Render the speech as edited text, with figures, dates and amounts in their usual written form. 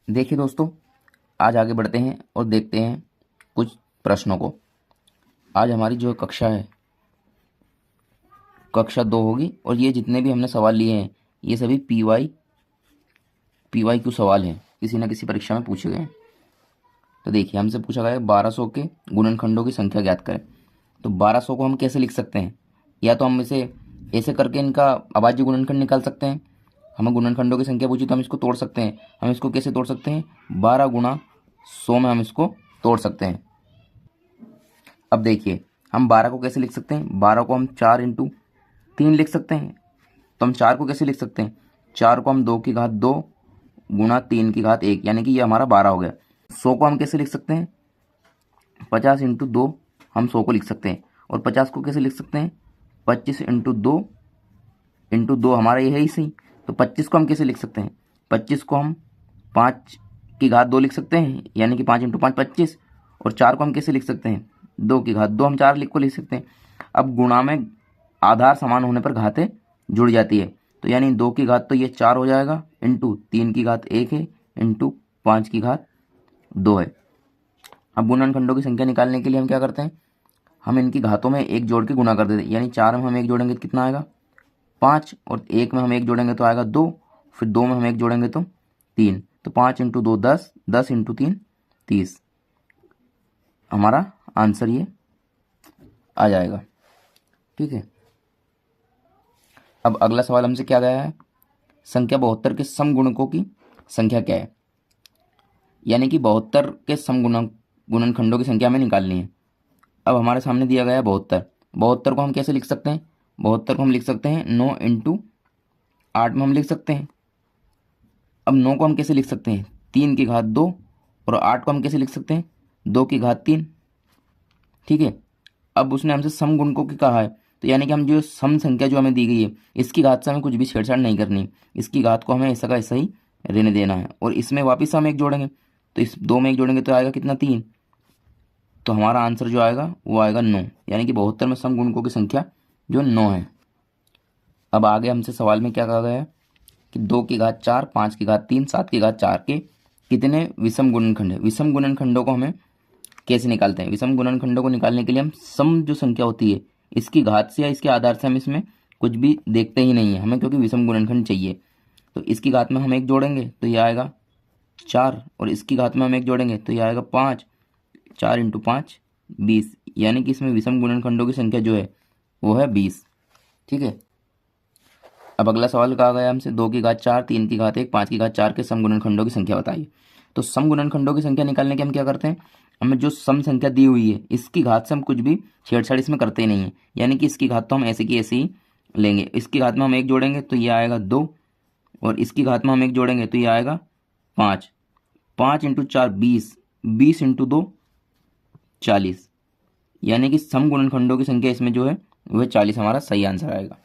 देखिए दोस्तों, आज आगे बढ़ते हैं और देखते हैं कुछ प्रश्नों को। आज हमारी जो कक्षा है कक्षा 2 होगी और ये जितने भी हमने सवाल लिए हैं ये सभी पी वाई क्यू सवाल हैं, किसी न किसी परीक्षा में पूछे गए हैं। तो देखिए, हमसे पूछा गया है 1200 के गुणनखंडों की संख्या ज्ञात करें। तो 1200 को हम कैसे लिख सकते हैं? या तो हम इसे ऐसे करके इनका अभाज्य गुणनखंड निकाल सकते हैं। हमें गुणनखंडों की संख्या पूछी तो हम इसको तोड़ सकते हैं। हम इसको कैसे तोड़ सकते हैं? 12 गुणा 100 में हम इसको तोड़ सकते हैं। अब देखिए, हम 12 को कैसे लिख सकते हैं? 12 को हम 4 इंटू 3 लिख सकते हैं। तो हम 4 को कैसे लिख सकते हैं? 4 को हम 2 की घात 2 गुणा 3 की घात 1, यानी कि ये हमारा 12 हो गया। 100 को हम कैसे लिख सकते हैं? 50 इंटू 2 हम 100 को लिख सकते हैं। और 50 को कैसे लिख सकते हैं? 25 इंटू 2 हमारा ये है ही सही। तो 25 को हम कैसे लिख सकते हैं? 25 को हम 5 की घात 2 लिख सकते हैं, यानी कि 5 इंटू 5 25। और 4 को हम कैसे लिख सकते हैं? 2 की घात 2 हम 4 लिख सकते हैं। अब गुणा में आधार समान होने पर घातें जुड़ जाती है। तो यानी 2 की घात तो ये 4 हो जाएगा, इंटू 3 की घात 1 है, इंटू 5 की घात 2 है। अब गुणनखंडों की संख्या निकालने के लिए हम क्या करते हैं? हम इनकी घातों में एक जोड़ के गुणा कर देते हैं। यानी 4 में हम एक जोड़ेंगे तो कितना आएगा? 5। और 1 में हम एक जोड़ेंगे तो आएगा 2। फिर 2 में हम एक जोड़ेंगे तो 3। तो 5 इंटू 2 10, 10 इंटू 3 30। हमारा आंसर ये आ जाएगा। ठीक है। अब अगला सवाल हमसे क्या गया है? संख्या 72 के समगुणकों की संख्या क्या है? यानी कि 72 के गुणनखंडों की संख्या हमें निकालनी है। अब हमारे सामने दिया गया है 72। 72 को हम कैसे लिख सकते हैं? 72 को हम लिख सकते हैं 9 इंटू 8 में हम लिख सकते हैं। अब 9 को हम कैसे लिख सकते हैं? 3 की घात 2। और 8 को हम कैसे लिख सकते हैं? 2 की घात 3। ठीक है। अब उसने हमसे समगुणकों की कहा है, तो यानी कि हम जो सम संख्या जो हमें दी गई है इसकी घात से हमें कुछ भी छेड़छाड़ नहीं करनी। इसकी घात को हमें ऐसा का ऐसा ही रहने देना है। और इसमें वापस हम एक जोड़ेंगे, तो इस 2 में एक जोड़ेंगे तो आएगा कितना? 3। तो हमारा आंसर जो आएगा वो आएगा 9, यानी कि 72 में समगुणकों की संख्या जो 9 है। अब आगे हमसे सवाल में क्या कहा गया है कि 2 की घात 4, 5 की घात 3, 7 की घात 4 के कितने विषम गुणनखंड है? विषम गुणनखंडों को हमें कैसे निकालते हैं? विषम गुणनखंडों को निकालने के लिए हम सम जो संख्या होती है इसकी घात से या इसके आधार से हम इसमें कुछ भी देखते ही नहीं है हमें, क्योंकि विषम गुणनखंड चाहिए। तो इसकी घात में हम एक जोड़ेंगे तो यह आएगा 4। और इसकी घात में हम एक जोड़ेंगे तो यह आएगा 5। 4 इंटू 5 20, यानी कि इसमें विषम गुणनखंडों की संख्या जो है वो है 20। ठीक है। अब अगला सवाल कहा गया हमसे 2 की घात 4, 3 की घात 1, 5 की घात 4 के समगुणनखंडों की संख्या बताइए। तो समगुणनखंडों की संख्या निकालने के हम क्या करते हैं? हमें जो सम संख्या दी हुई है इसकी घात से हम कुछ भी छेड़छाड़ इसमें करते ही नहीं है। यानी कि इसकी घात तो हम ऐसे की ऐसे ही लेंगे। इसकी घात में हम एक जोड़ेंगे तो ये आएगा 2। और इसकी घात में हम एक जोड़ेंगे तो ये आएगा 5। 5 इंटू 4 20, 20 इंटू 2 40, यानी कि समगुणनखंडों की संख्या इसमें जो है वह 40 हमारा सही आंसर आएगा।